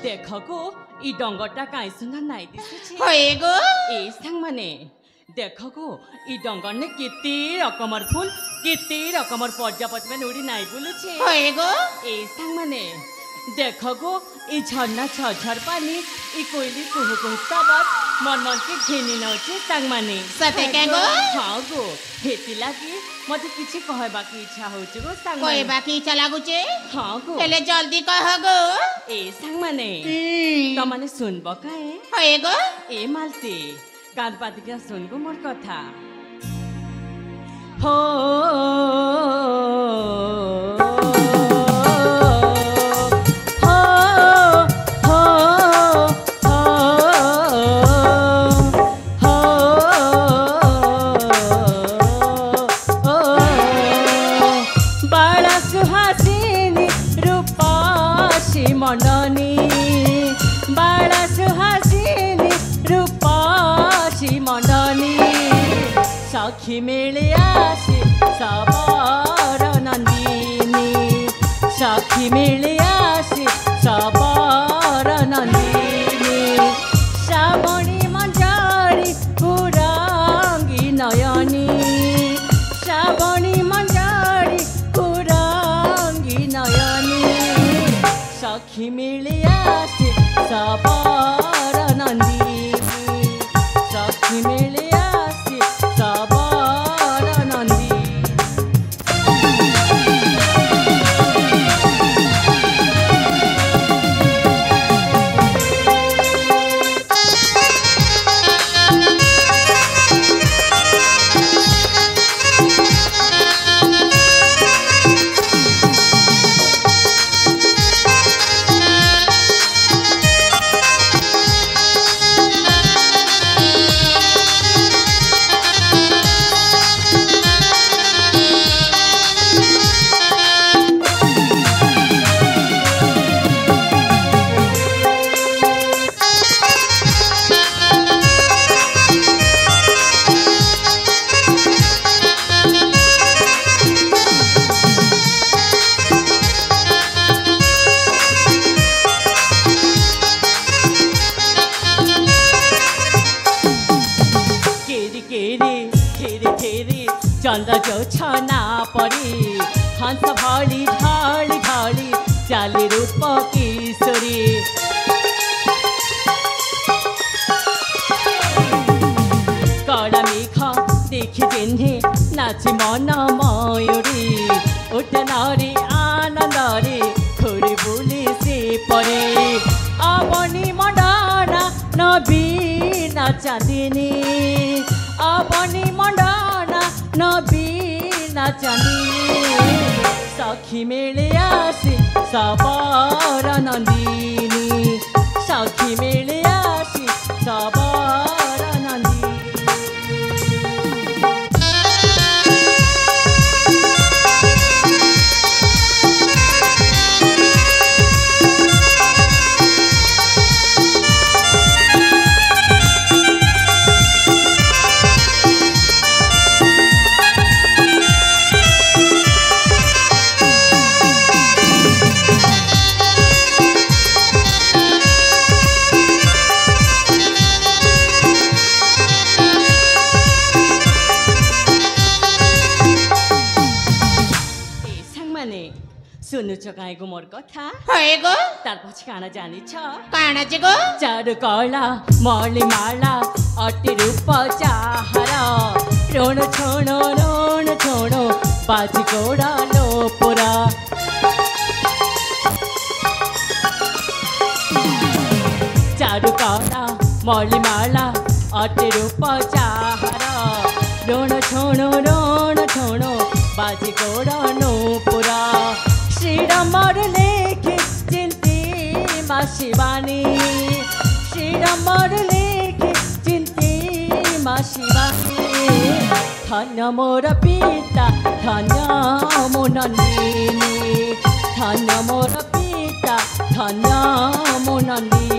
देखो ई डंगरटा काई सुंदर नाई दिसुछि होए गो ए सांग माने देखो गो ई डंगर ने केते रकमर फूल केते रकमर प्रजापति में उड़ी नाई बुलुछि होए गो ए सांग माने देखो गो ई झरना छझर पानी ई कोइली कुहु कुहु तबत मन मन के घेनी नउछि सांग माने सते के गो हां गो हेति लागी मते किछि कहबा की इच्छा होछि गो सांग माने कहबा की इच्छा लागुचे हां गो हेले जल्दी कह गो ए सांग माने त माने सुनबो काए होए गो ए मालती कान पाती के सुन गो मोर कथा हो सखी मेले आसी सबर नंदिनी सखी मेले आसी सबर नंदिनी श्रावणी मंजरी कुरंगी नयनी श्रावणी मंजरी कुरंगी नयनी सखी मेले आसी सबर नंदिनी सखी मेले केरे घेरे घेरे चंद्र जो छना परी हंस भली ढाली ढाली चाली रूप किशोरी कड़ा मेघ देखी जेन्हे नाची मन मयूरी उठनारे आनंदरे घुरी बुली से परे अबनी मंडना नबीना चांदिनी अबनी मंडना नबीना चांदिनी सखी मेले आसी सबर नंदिनी सखी मेले आसी सबर नंदिनी सुन्नुछ गाईको मोर कथा হয় গো तार पछि काना जानी छ কাণ আছে গো चारु कला मर्ली माला अति रूप चाहर रोण छोणो बाजी गोड़ा लो पुरा चारु कला मर्ली माला अति रूप चाहर रोण छोणो बाजी गोड़ा लो पुरा श्रीरामर लेखे चिंती माशिवानी श्रीरामर लेखे चिंती माशिवानी धन्य मोर पिता धन्य मो नंदिनी धन्य मोर पिता धन्य मो नंदिनी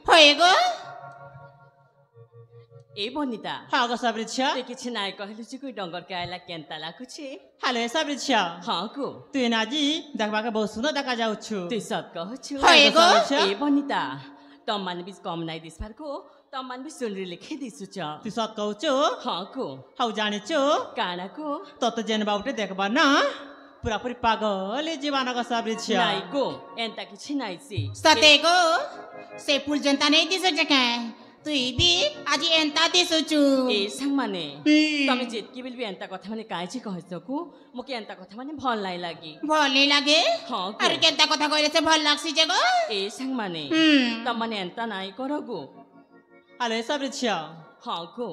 হয় গো ए बनिता हाँ गो सबरिछा ते किछि नाय कहलु छि कोइ डंगर के आइला केनता लागुछि हेलो सबरिछा हां को तू नाजी देखबा के बहुत सुंदर देखा जाउछु तू सब कहछु হয় গো ए बनिता तम मान बिस कम नाय दिस पार को तम मान बिस सुनरी लिखि दिसु छ तू सत कहछु हां को हाउ जानिछु काना को तो जेन बाउटे देखबा ना पूरा पूरी पागल जीवन को सबरिछा नाय को एंता किछि नाय सी सते गो से फूल जनता नहीं दिसो जका तुई भी आज एंता दिसुचु ए संग माने तमे जेतकी बिल भी एंता कथा माने काहे छि कहसकु मोके एंता कथा माने भल नाय लागी भले लागे हां अरे केंता कथा कहले से भल लागसी जगो ए संग माने तम माने एंता नाय करगु हेलो सबरिछा हां को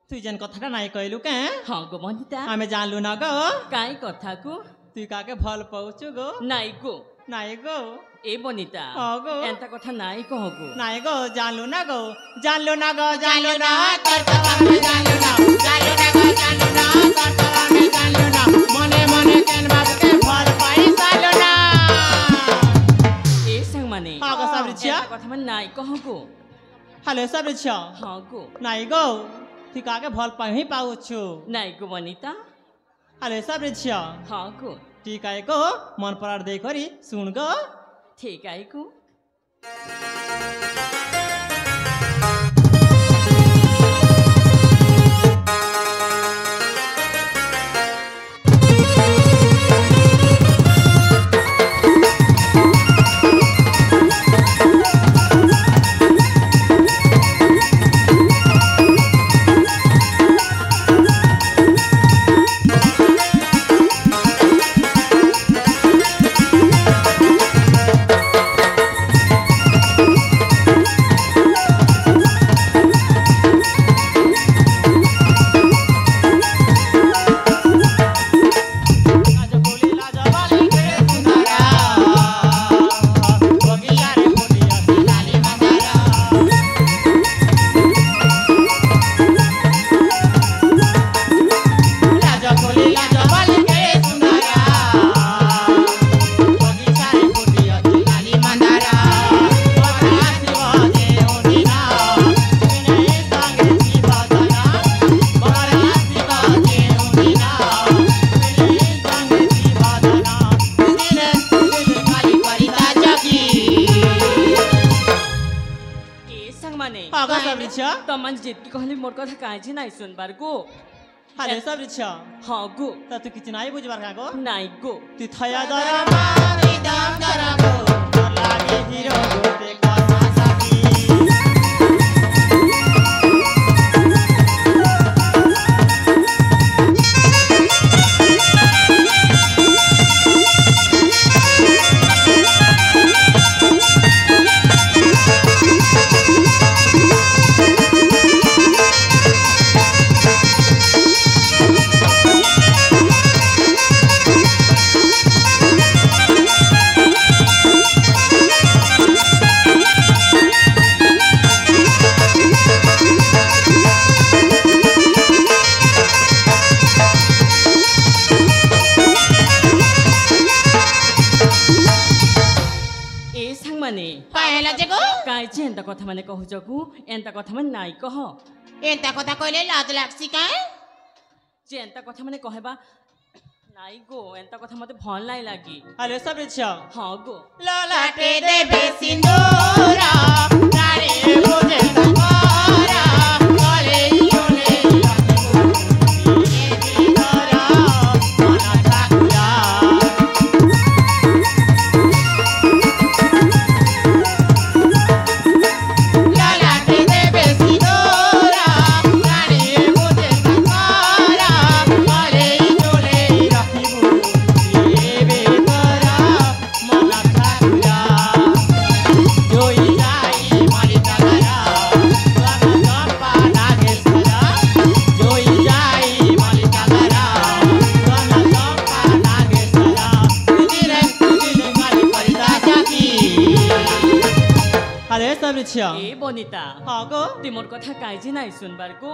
तू जेन कथा नाय कहलु के हां गो बनिता हमें जानलु ना गो काई कथा को तू काके भल पाउछु गो नाय को नाय गो ए बनिता गो एंता कथा नाय कहगु नाय गो जानलु ना गो जानलु ना गो जानलु ना तोर कथा में जानलु ना गो जानलु ना तोर कथा में जानलु ना मने मने केन बात के भल पाई सालु ना ए संग माने हाँ गो सबरिछा एंता कथा माने नाय कहगु हेलो सबरिछा हां को नाय गो तू काके भल पाई पाउछु नाय को बनिता हेलो सबरिछा हां को ठीक है को मन पर दे करी सुन गो ठीक है को छिया तमन जित की कहली मोर कथा काहे छी नाही सुनबार गो हाले सब रे छिया हाँ गो त तू किछ नाही बुझबार का गो नाही गो तू थया दरा मारी दाम दरा गो तोर लागे हीरो गोटे कथा साथी पहला जगो काहे छी एंता कथा माने कहू जगू एंता कथा माने नाही कह एंता कथा कहले लाज लागसी काहे जे एंता कथा माने कहबा नाही गो एंता कथा मते भल नाही लागी हाले सब रे छिया हाँ गो ललाटे देबे सिंदूरा नारे बोझे तकारा गले योले ये दरा मना ठाकुरा ललाटे देबे सिंदूरा नारे बोझे तकारा गले योले रखिबू ये बेदरा मना ठाकुरा जोई जाई मालिका गरा गाना गप्पा नागेश्वरा जोई जाई मालिका गरा गाना गप्पा नागेश्वरा तुझे गाली परिता जाकी हाले सब रे छिया ए बनिता हां गो ती मोर कथा काहे छी नाही सुनबार गो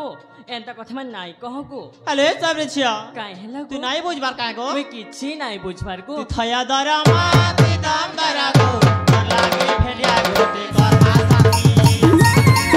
एंता कथा माने नाही कह गो हाले सब रे छिया काहे हेला तू गो नाही बुझबार का गो मैं किछि नाही बुझबार गो तू थया दरा मारी दाम दरा गो तोर लागे फेलिया गोटे कथा साथी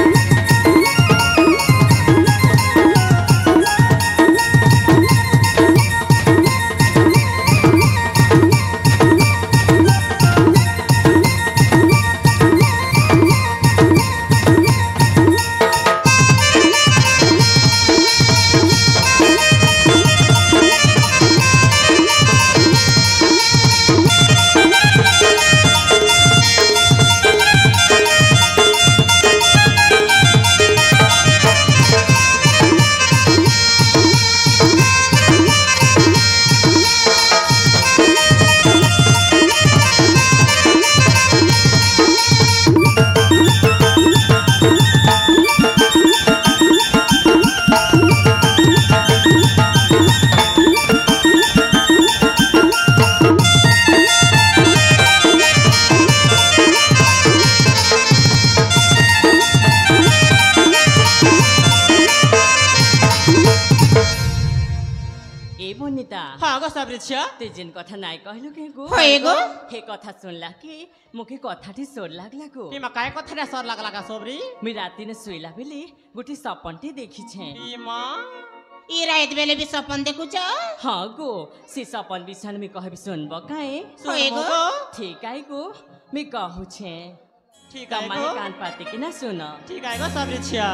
ए बनिता हां गो सब रे छिया ते जिन कथा नाही कहलु के गो होए गो हे कथा सुनला कि मुखे कथाटी सोर लागला गो ती मा काय कथा रे सर लागला सबरी मी राती ने सोइला बेली गुटी सपनटी देखी छे ई मां ई रात बेले भी सपन देखु छ हाँ गो से सपन बिछन में कहबी सुनब काए होए गो ठीक आई गो मैं कहू छे ठीक है कमाई गो कान पाते कि ना सुन ठीक है गो सब रे छिया